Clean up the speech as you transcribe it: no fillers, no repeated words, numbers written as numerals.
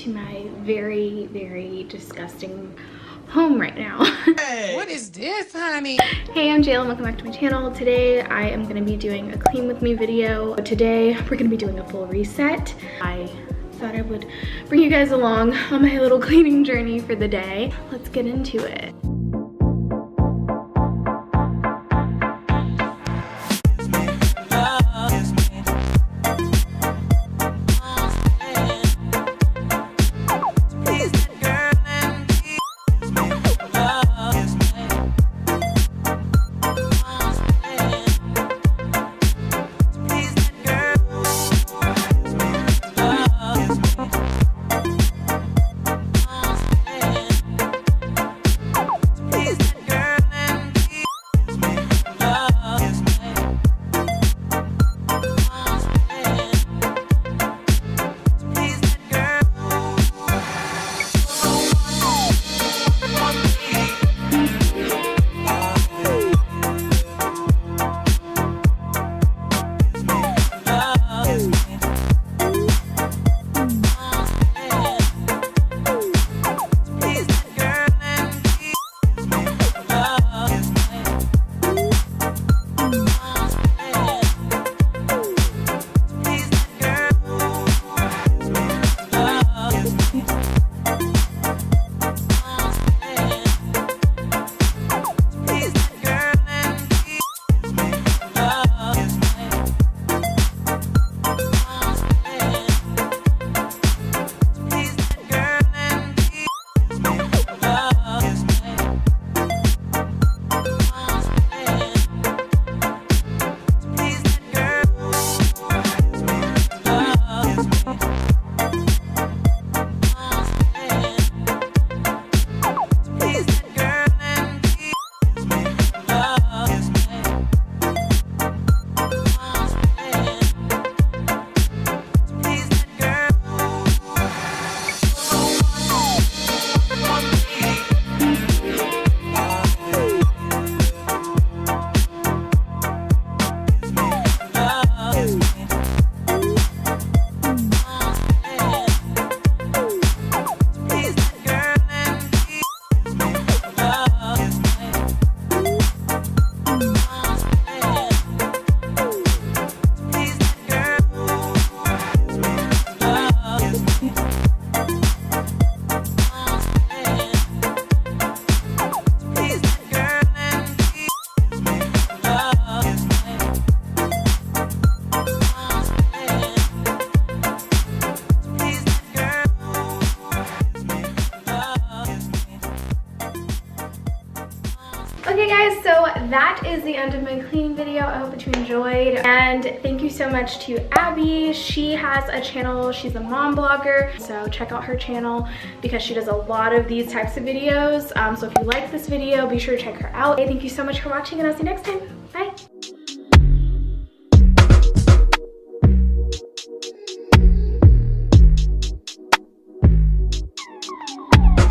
to my very, very disgusting home right now. Hey. What is this, honey? Hey, I'm Jayla and welcome back to my channel. Today I am going to be doing a clean with me video. Today we're going to be doing a full reset. I thought I would bring you guys along on my little cleaning journey for the day. Let's get into it. Okay guys, so that is the end of my cleaning video. I hope that you enjoyed, and thank you so much to Abby. She has a channel, she's a mom blogger, so check out her channel because she does a lot of these types of videos. So if you like this video, be sure to check her out. Thank you so much for watching, and I'll see you next time. Bye.